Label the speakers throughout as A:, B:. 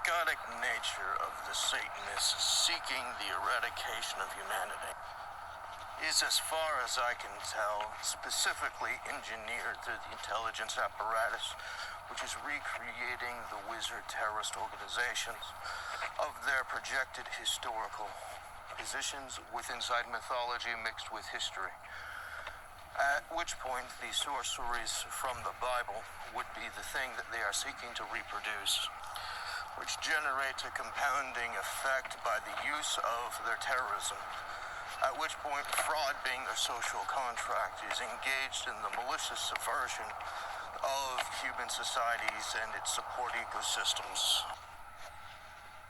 A: psychotic nature of the Satanists seeking the eradication of humanity is, as far as I can tell, specifically engineered through the intelligence apparatus, which is recreating the wizard terrorist organizations of their projected historical positions with inside mythology mixed with history. At which point the sorceries from the Bible would be the thing that they are seeking to reproduce, which generates a compounding effect by the use of their terrorism. At which point fraud, being their social contract, is engaged in the malicious subversion of human societies and its support ecosystems.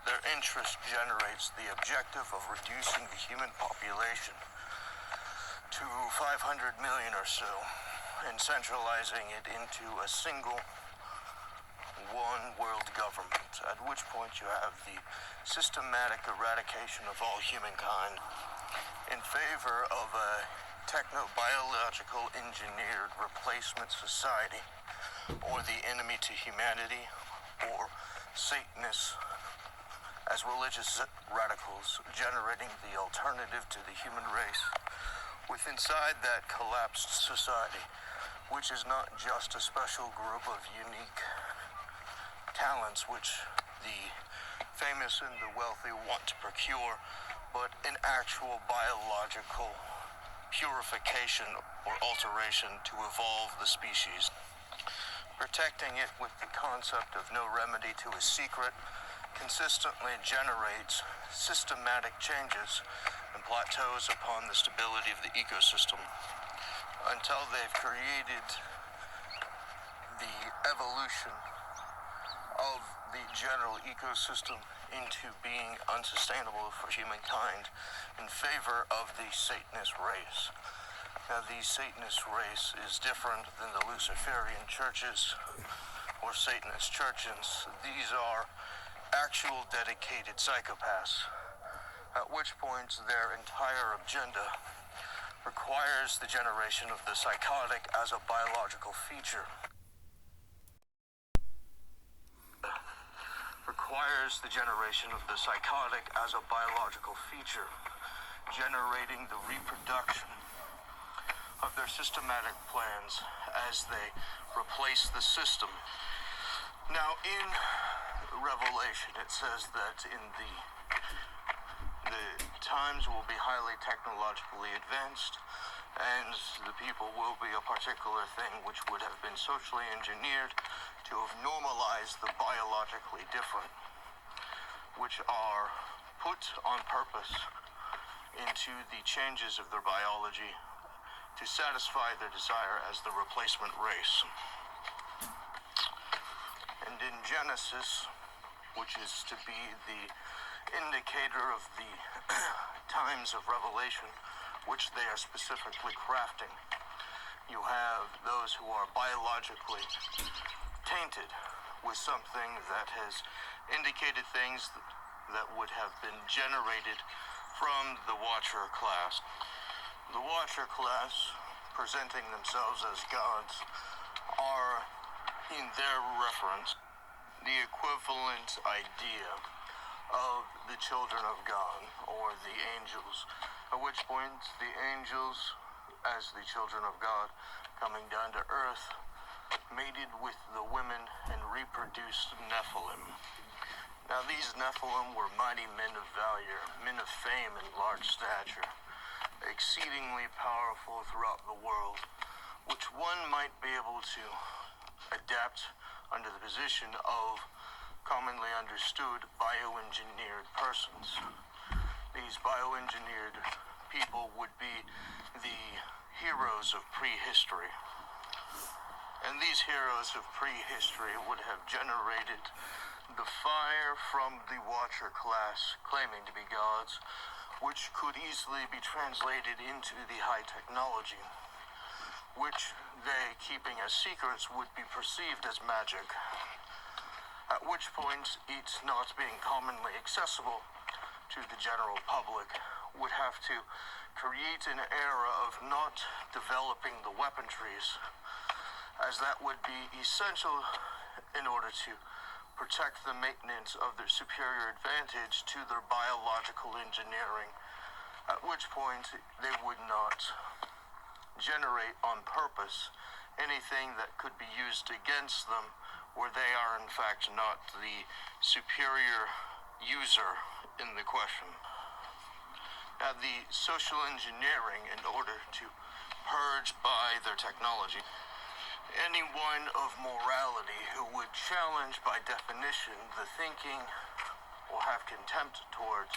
A: Their interest generates the objective of reducing the human population to 500 million or so, and centralizing it into a single one world government, at which point you have the systematic eradication of all humankind in favor of a techno-biological engineered replacement society, or the enemy to humanity, or Satanists as religious radicals generating the alternative to the human race with inside that collapsed society, which is not just a special group of unique talents which the famous and the wealthy want to procure, but an actual biological purification or alteration to evolve the species. Protecting it with the concept of no remedy to a secret consistently generates systematic changes and plateaus upon the stability of the ecosystem until they've created the evolution of the general ecosystem into being unsustainable for humankind in favor of the Satanist race. Now, the Satanist race is different than the Luciferian churches or Satanist churches. These are actual dedicated psychopaths, at which point their entire agenda requires the generation of the psychotic as a biological feature. Requires the generation of the psychotic as a biological feature, generating the reproduction of their systematic plans as they replace the system. Now, in Revelation, it says that in the times will be highly technologically advanced, and the people will be a particular thing which would have been socially engineered to have normalized the biologically different, which are put on purpose into the changes of their biology to satisfy their desire as the replacement race. And in Genesis, which is to be the indicator of the times of revelation, which they are specifically crafting, you have those who are biologically tainted with something that has indicated things that would have been generated from the Watcher class. The Watcher class, presenting themselves as gods, are, in their reference, the equivalent idea of the children of God, or the angels, at which point the angels, as the children of God, coming down to earth, mated with the women and reproduced Nephilim. Now, these Nephilim were mighty men of valor, men of fame and large stature, exceedingly powerful throughout the world, which one might be able to adapt under the position of commonly understood bioengineered persons. These bioengineered people would be the heroes of prehistory. And these heroes of prehistory would have generated the fire from the Watcher class, claiming to be gods, which could easily be translated into the high technology, which they, keeping as secrets, would be perceived as magic. At which point, it not being commonly accessible to the general public would have to create an era of not developing the weaponries, as that would be essential in order to protect the maintenance of their superior advantage to their biological engineering, at which point they would not generate on purpose anything that could be used against them, where they are in fact not the superior user in the question. Now, the social engineering, in order to purge by their technology anyone of morality who would challenge by definition the thinking or have contempt towards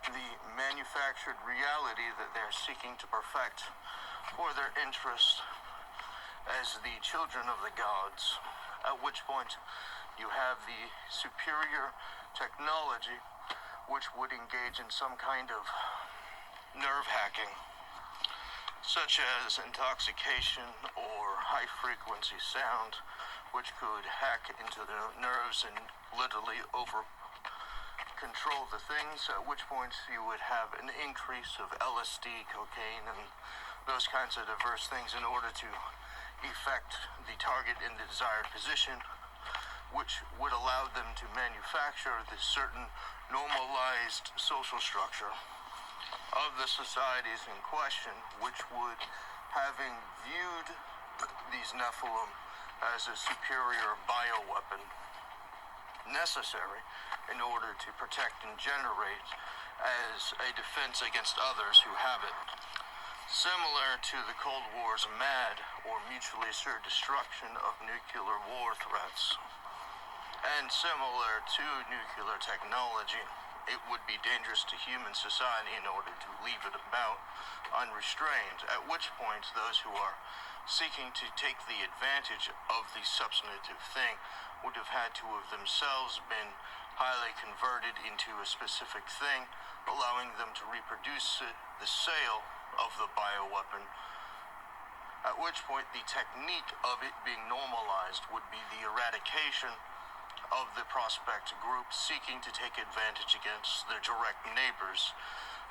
A: the manufactured reality that they're seeking to perfect for their interest as the children of the gods, at which point you have the superior technology which would engage in some kind of nerve hacking, such as intoxication or high-frequency sound, which could hack into the nerves and literally over-control the things, at which point you would have an increase of LSD, cocaine, and those kinds of diverse things in order to effect the target in the desired position, which would allow them to manufacture this certain normalized social structure of the societies in question, which would, having viewed these Nephilim as a superior bioweapon necessary in order to protect and generate as a defense against others who have it. Similar to the Cold War's mad or mutually assured destruction of nuclear war threats, and similar to nuclear technology, it would be dangerous to human society in order to leave it about unrestrained, at which point those who are seeking to take the advantage of the substantive thing would have had to have themselves been highly converted into a specific thing, allowing them to reproduce the sale of the bioweapon, at which point the technique of it being normalized would be the eradication of the prospect group seeking to take advantage against their direct neighbors,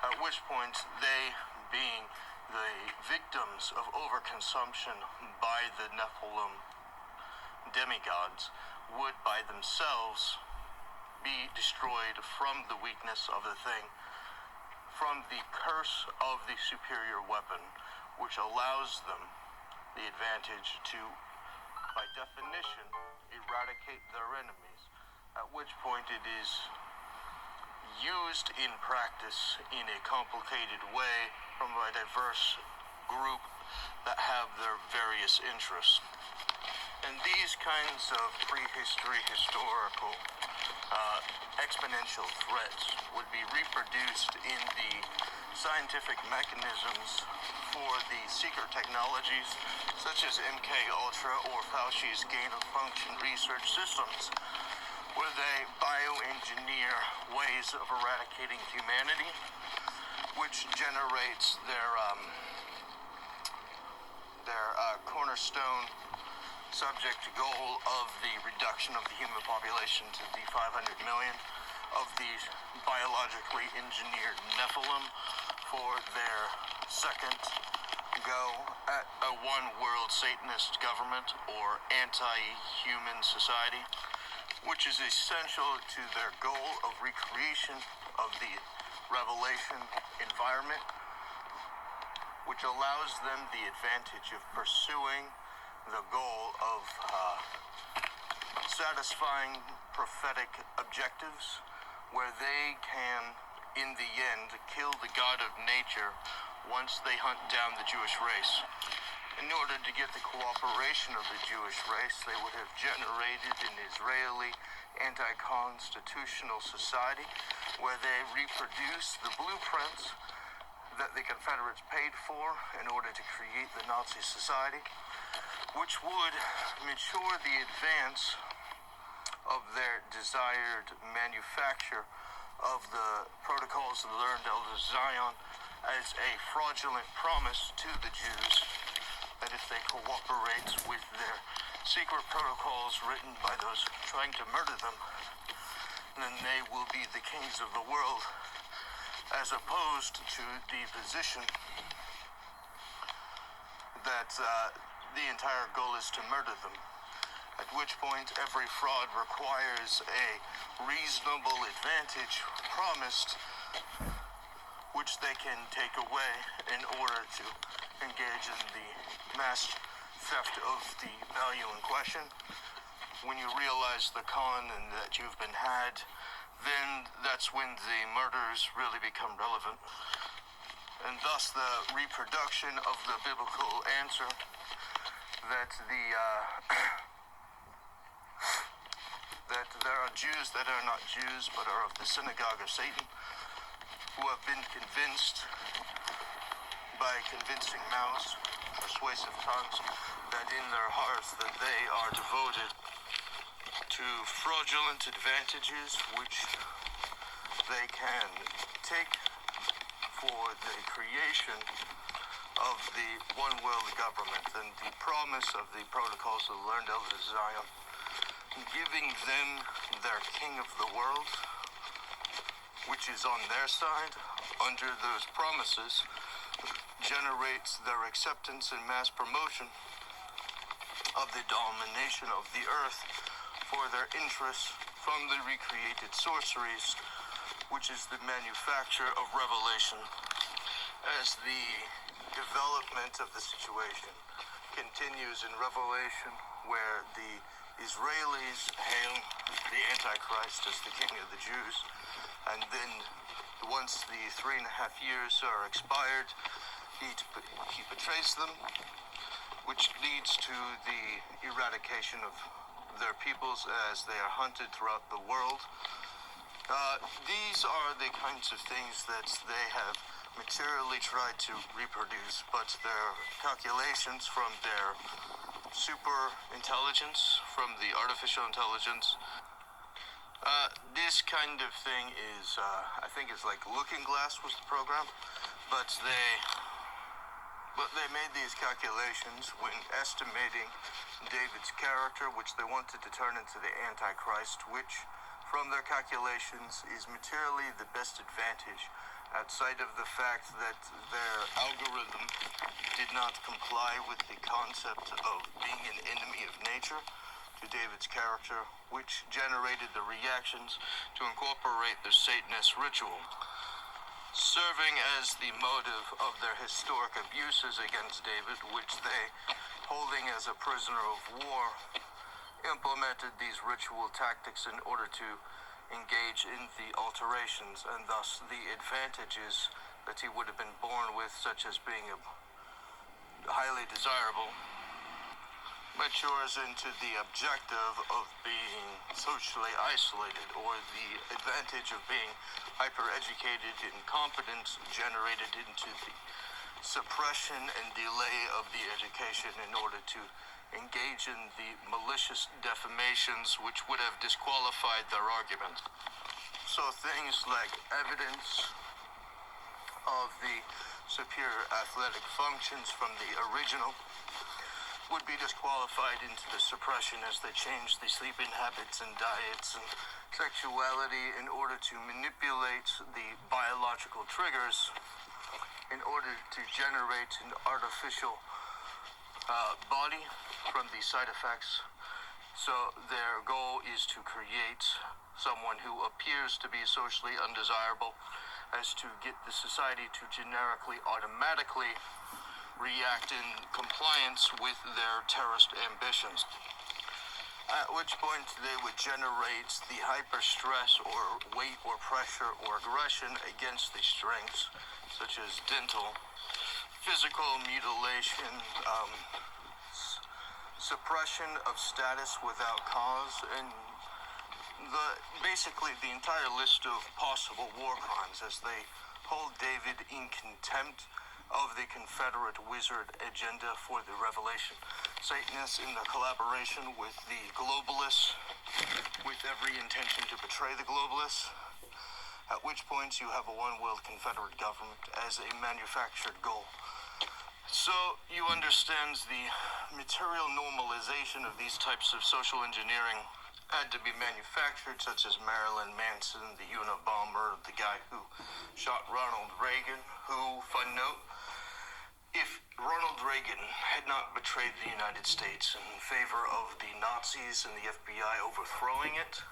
A: at which point they, being the victims of overconsumption by the Nephilim demigods, would by themselves be destroyed from the weakness of the thing, from the curse of the superior weapon, which allows them the advantage to, by definition, eradicate their enemies, at which point it is used in practice in a complicated way from a diverse group that have their various interests. And these kinds of prehistory historical exponential threats would be reproduced in the scientific mechanisms for the secret technologies such as MK Ultra or Fauci's gain-of-function research systems, where they bioengineer ways of eradicating humanity, which generates their cornerstone subject goal of the reduction of the human population to the 500 million of these biologically engineered Nephilim for their second go at a one-world Satanist government or anti-human society, which is essential to their goal of recreation of the Revelation environment, which allows them the advantage of pursuing the goal of satisfying prophetic objectives, where they can, in the end, kill the God of nature once they hunt down the Jewish race. In order to get the cooperation of the Jewish race, they would have generated an Israeli anti-constitutional society where they reproduce the blueprints that the Confederates paid for in order to create the Nazi society, which would mature the advance of their desired manufacture of the protocols learned out of Zion as a fraudulent promise to the Jews that if they cooperate with their secret protocols written by those trying to murder them, then they will be the kings of the world, as opposed to the position that the entire goal is to murder them. at which point every fraud requires a reasonable advantage promised, which they can take away in order to engage in the mass theft of the value in question. When you realize the con and that you've been had, then that's when the murders really become relevant. And thus the reproduction of the biblical answer that that there are Jews that are not Jews but are of the synagogue of Satan, who have been convinced by convincing mouths, persuasive tongues, that in their hearts that they are devoted to fraudulent advantages which they can take for the creation of the one world government and the promise of the protocols of the learned elders of Zion, giving them their king of the world, which is on their side, under those promises, generates their acceptance and mass promotion of the domination of the earth for their interests from the recreated sorceries, which is the manufacture of revelation. As the development of the situation continues in Revelation, where the Israelis hail the Antichrist as the king of the Jews, and then once the 3.5 years are expired, he betrays them, which leads to the eradication of their peoples as they are hunted throughout the world. These are the kinds of things that they have materially tried to reproduce, but their calculations from their super intelligence, from the artificial intelligence, this kind of thing is, I think it's like Looking Glass was the program, but they made these calculations when estimating David's character, which they wanted to turn into the Antichrist, which, from their calculations, is materially the best advantage, outside of the fact that their algorithm did not comply with the concept of being an enemy of nature to David's character, which generated the reactions to incorporate the Satanist ritual, serving as the motive of their historic abuses against David, which they, holding as a prisoner of war, implemented these ritual tactics in order to engage in the alterations, and thus the advantages that he would have been born with, such as being highly desirable, matures into the objective of being socially isolated, or the advantage of being hyper-educated and competence generated into the suppression and delay of the education in order to engage in the malicious defamations which would have disqualified their argument. So things like evidence of the superior athletic functions from the original would be disqualified into the suppression as they changed the sleeping habits and diets and sexuality in order to manipulate the biological triggers in order to generate an artificial body from the side effects. So their goal is to create someone who appears to be socially undesirable, as to get the society to generically, automatically react in compliance with their terrorist ambitions. At which point they would generate the hyper-stress or weight or pressure or aggression against the strengths, such as dental, physical mutilation, suppression of status without cause, and basically the entire list of possible war crimes, as they hold David in contempt of the Confederate wizard agenda for the revelation. Satanists, in the collaboration with the Globalists, with every intention to betray the Globalists, at which point you have a one-world Confederate government as a manufactured goal. So you understand the material normalization of these types of social engineering had to be manufactured, such as Marilyn Manson, the Unabomber, the guy who shot Ronald Reagan, who, fun note, If Ronald Reagan had not betrayed the United States in favor of the Nazis and the FBI overthrowing it,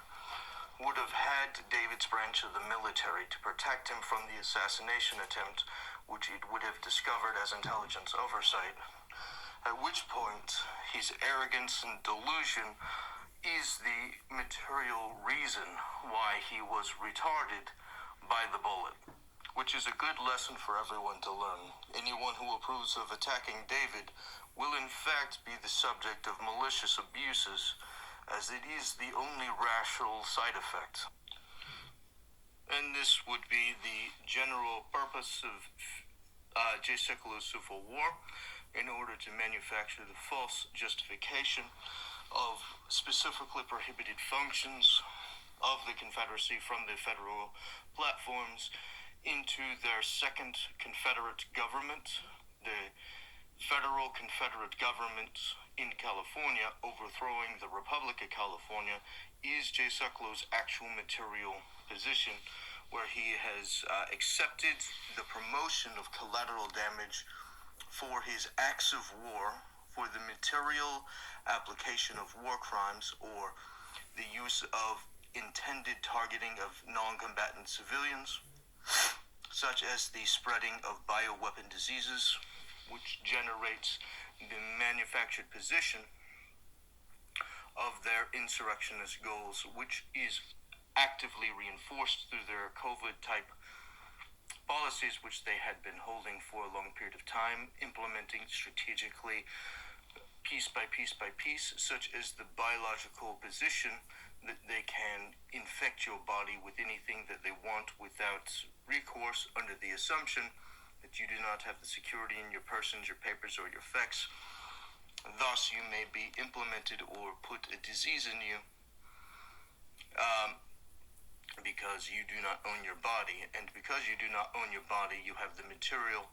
A: would have had David's branch of the military to protect him from the assassination attempt, which it would have discovered as intelligence oversight, at which point his arrogance and delusion is the material reason why he was retarded by the bullet, which is a good lesson for everyone to learn. Anyone who approves of attacking David will in fact be the subject of malicious abuses, as it is the only rational side effect. And this would be the general purpose of J. Secula's Civil War, in order to manufacture the false justification of specifically prohibited functions of the Confederacy from the federal platforms into their second Confederate government, the federal Confederate government in California, overthrowing the Republic of California, is J. Secula's actual material position, where he has accepted the promotion of collateral damage for his acts of war, for the material application of war crimes, or the use of intended targeting of non-combatant civilians, such as the spreading of bioweapon diseases, which generates the manufactured position of their insurrectionist goals, which is actively reinforced through their COVID-type policies, which they had been holding for a long period of time, implementing strategically piece by piece by piece, such as the biological position that they can infect your body with anything that they want without recourse, under the assumption that you do not have the security in your persons, your papers, or your effects. Thus, you may be implemented or put a disease in you because you do not own your body. And because you do not own your body, you have the material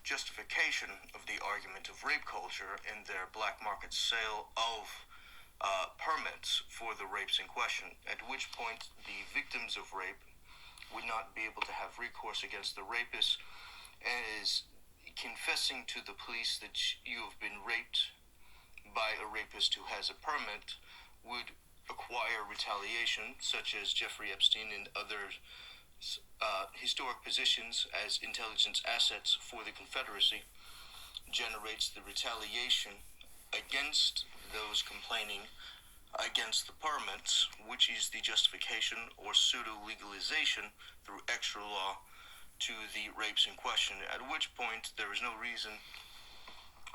A: justification of the argument of rape culture and their black market sale of permits for the rapes in question, at which point the victims of rape would not be able to have recourse against the rapist, as confessing to the police that you have been raped by a rapist who has a permit would acquire retaliation, such as Jeffrey Epstein and other historic positions as intelligence assets for the Confederacy, generates the retaliation against those complaining against the permits, which is the justification or pseudo-legalization through extra law to the rapes in question, at which point there is no reason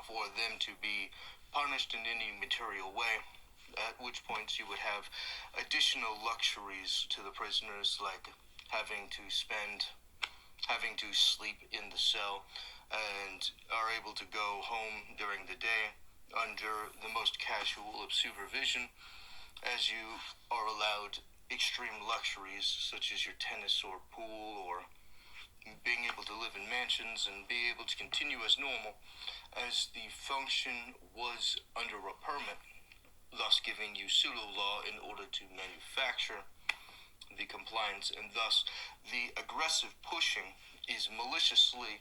A: for them to be punished in any material way, at which point you would have additional luxuries to the prisoners, like having to sleep in the cell and are able to go home during the day under the most casual of supervision, as you are allowed extreme luxuries such as your tennis or pool, or being able to live in mansions and be able to continue as normal, as the function was under a permit, thus giving you pseudo-law in order to manufacture the compliance, and thus the aggressive pushing is maliciously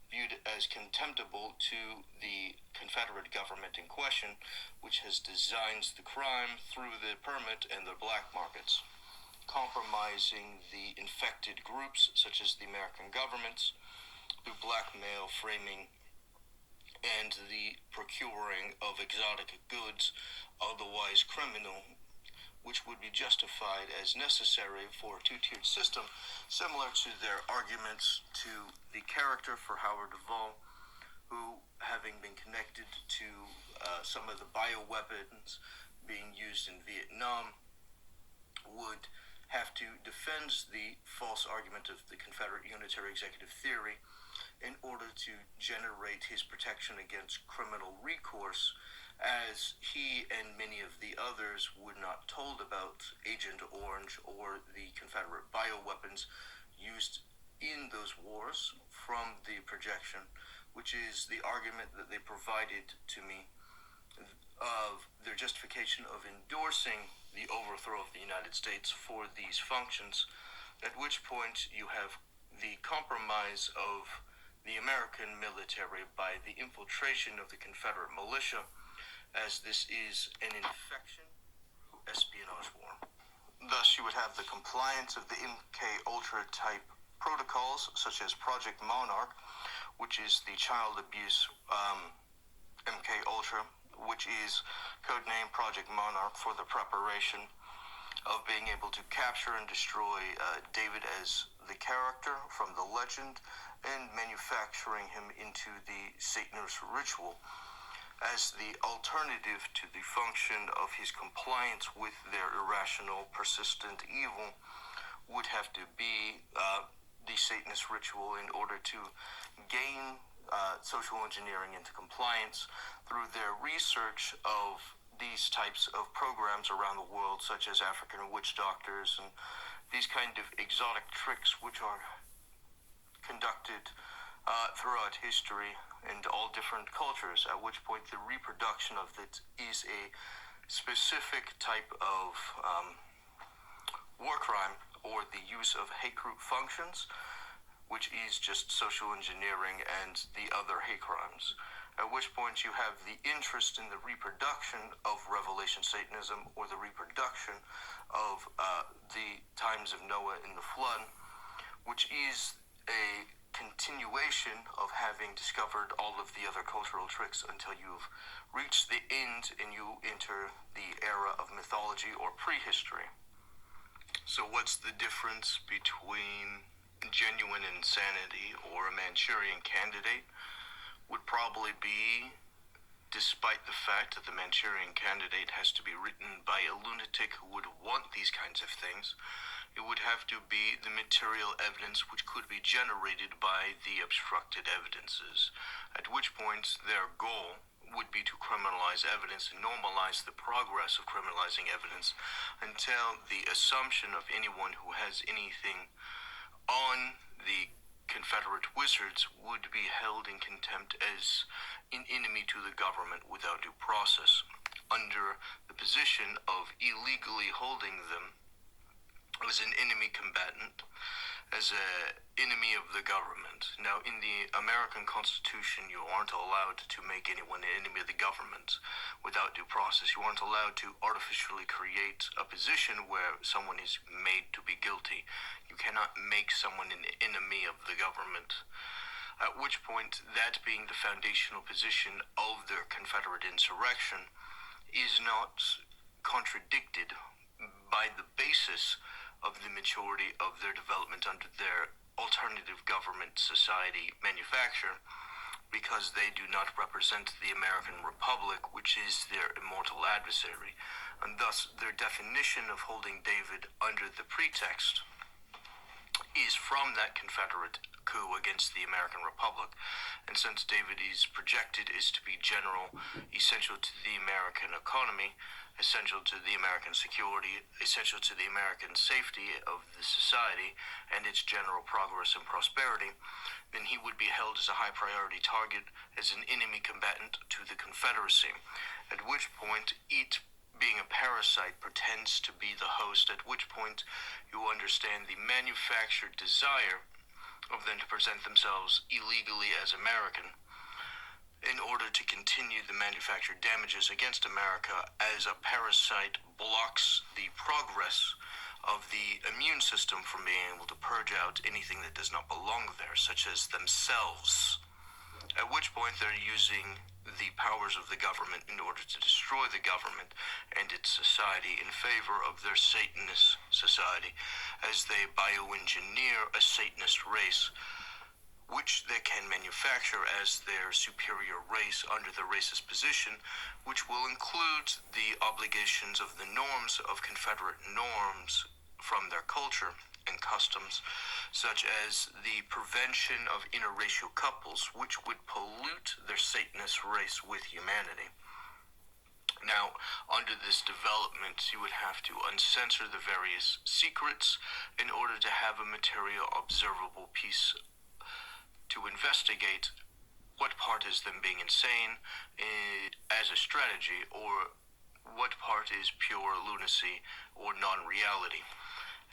A: viewed as contemptible to the Confederate government in question, which has designed the crime through the permit and the black markets, compromising the infected groups such as the American governments through blackmail, framing, and the procuring of exotic goods, otherwise criminal, which would be justified as necessary for a two-tiered system, similar to their arguments to the character for Howard Duvall, who, having been connected to some of the bioweapons being used in Vietnam, would have to defend the false argument of the Confederate Unitary Executive Theory in order to generate his protection against criminal recourse, as he and many of the others were not told about Agent Orange or the Confederate bioweapons used in those wars from the projection, which is the argument that they provided to me of their justification of endorsing the overthrow of the United States for these functions, at which point you have the compromise of the American military by the infiltration of the Confederate militia, as this is an infection through espionage war. Thus, you would have the compliance of the MK-Ultra type protocols, such as Project Monarch, which is the child abuse MK-Ultra, which is codenamed Project Monarch for the preparation of being able to capture and destroy David as the character from the legend and manufacturing him into the Satanist ritual as the alternative to the function of his compliance with their irrational, persistent evil would have to be the Satanist ritual in order to gain social engineering into compliance through their research of these types of programs around the world, such as African witch doctors and these kind of exotic tricks which are conducted throughout history and all different cultures, at which point the reproduction of it is a specific type of war crime, or the use of hate group functions, which is just social engineering and the other hate crimes. At which point you have the interest in the reproduction of Revelation Satanism, or the reproduction of the times of Noah in the flood, which is a continuation of having discovered all of the other cultural tricks until you've reached the end and you enter the era of mythology or prehistory. So what's the difference between genuine insanity or a Manchurian Candidate? Would probably be, despite the fact that the Manchurian Candidate has to be written by a lunatic who would want these kinds of things, it would have to be the material evidence which could be generated by the obstructed evidences, at which point their goal would be to criminalize evidence and normalize the progress of criminalizing evidence until the assumption of anyone who has anything on the Confederate wizards would be held in contempt as an enemy to the government without due process, under the position of illegally holding them as an enemy combatant, as an enemy of the government. Now, in the American Constitution, you aren't allowed to make anyone an enemy of the government without due process. You aren't allowed to artificially create a position where someone is made to be guilty. You cannot make someone an enemy of the government. At which point, that being the foundational position of their Confederate insurrection is not contradicted by the basis of the maturity of their development under their alternative government society manufacture, because they do not represent the American Republic, which is their immortal adversary, and thus their definition of holding David under the pretext is from that Confederate coup against the American Republic. And since David is projected is to be general, essential to the American economy, essential to the American security, essential to the American safety of the society and its general progress and prosperity, then he would be held as a high priority target, as an enemy combatant to the Confederacy, at which point it, being a parasite, pretends to be the host, at which point you understand the manufactured desire of them to present themselves illegally as American, in order to continue the manufactured damages against America, as a parasite blocks the progress of the immune system from being able to purge out anything that does not belong there, such as themselves. At which point they're using the powers of the government in order to destroy the government and its society in favor of their Satanist society, as they bioengineer a Satanist race, which they can manufacture as their superior race under the racist position, which will include the obligations of the norms of Confederate norms from their culture and customs, such as the prevention of interracial couples, which would pollute their Satanist race with humanity. Now, under this development, you would have to uncensor the various secrets in order to have a material observable piece to investigate what part is them being insane as a strategy, or what part is pure lunacy or non-reality.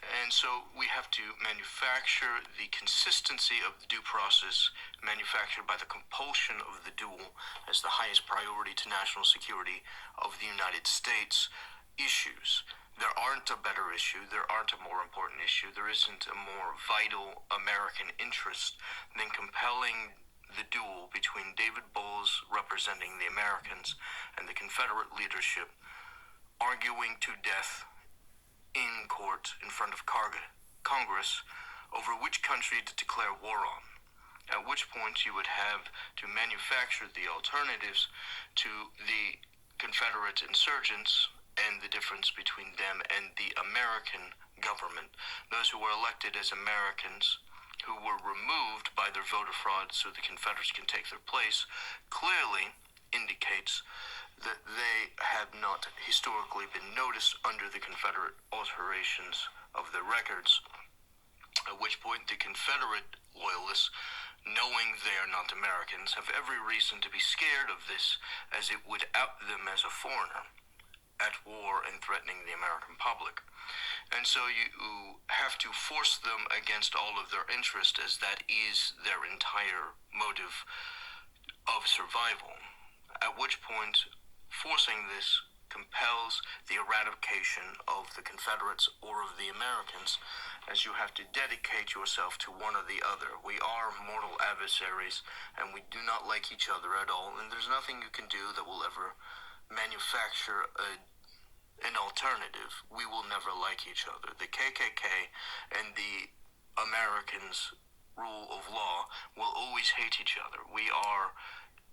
A: And so we have to manufacture the consistency of the due process manufactured by the compulsion of the duel as the highest priority to national security of the United States issues. There aren't a better issue. There aren't a more important issue. There isn't a more vital American interest than compelling the duel between David Bowles, representing the Americans, and the Confederate leadership, arguing to death in court in front of Congress over which country to declare war on, at which point you would have to manufacture the alternatives to the Confederate insurgents and the difference between them and the American government, those who were elected as Americans, who were removed by their voter fraud so the Confederates can take their place, clearly indicates that they have not historically been noticed under the Confederate alterations of their records, at which point the Confederate loyalists, knowing they are not Americans, have every reason to be scared of this, as it would out them as a foreigner at war and threatening the American public. And so you have to force them against all of their interest, as that is their entire motive of survival, at which point forcing this compels the eradication of the Confederates or of the Americans, as you have to dedicate yourself to one or the other. We are mortal adversaries, and we do not like each other at all, and there's nothing you can do that will ever manufacture an alternative. We will never like each other. The KKK and the Americans' rule of law will always hate each other. We are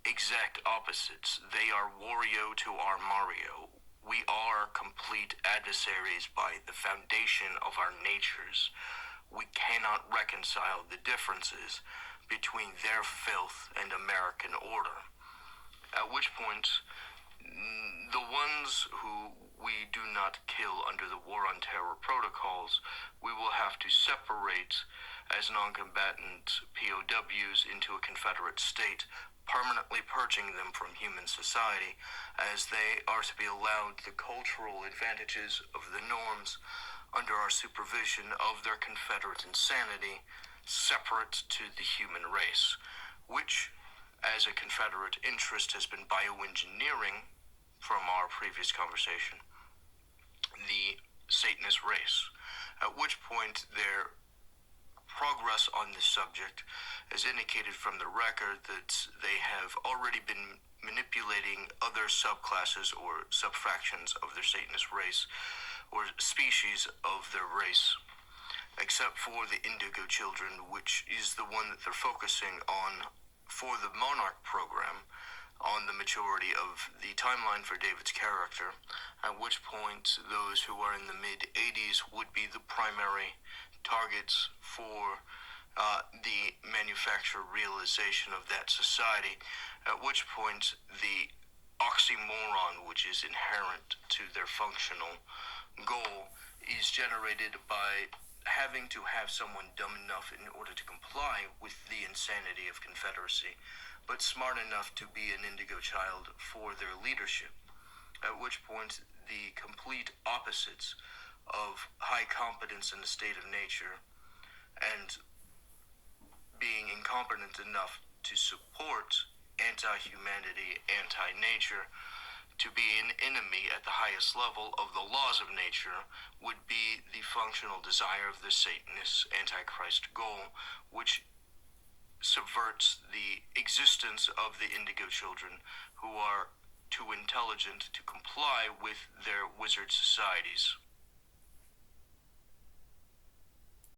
A: exact opposites. They are Wario to our Mario. We are complete adversaries by the foundation of our natures. We cannot reconcile the differences between their filth and American order. At which point, the ones who we do not kill under the War on Terror protocols, we will have to separate as non-combatant POWs into a Confederate state, permanently purging them from human society, as they are to be allowed the cultural advantages of the norms under our supervision of their Confederate insanity, separate to the human race, which, as a Confederate interest, has been bioengineering from our previous conversation, the Satanist race, at which point their progress on this subject has indicated from the record that they have already been manipulating other subclasses or subfractions of their Satanist race or species of their race, except for the Indigo Children, which is the one that they're focusing on for the Monarch program, on the maturity of the timeline for David's character, at which point those who are in the mid-80s would be the primary targets for the manufactured realization of that society, at which point the oxymoron which is inherent to their functional goal is generated by having to have someone dumb enough in order to comply with the insanity of Confederacy, but smart enough to be an indigo child for their leadership, at which point the complete opposites of high competence in the state of nature and being incompetent enough to support anti-humanity, anti-nature, to be an enemy at the highest level of the laws of nature would be the functional desire of the Satanist Antichrist goal, which subverts the existence of the Indigo Children, who are too intelligent to comply with their wizard societies.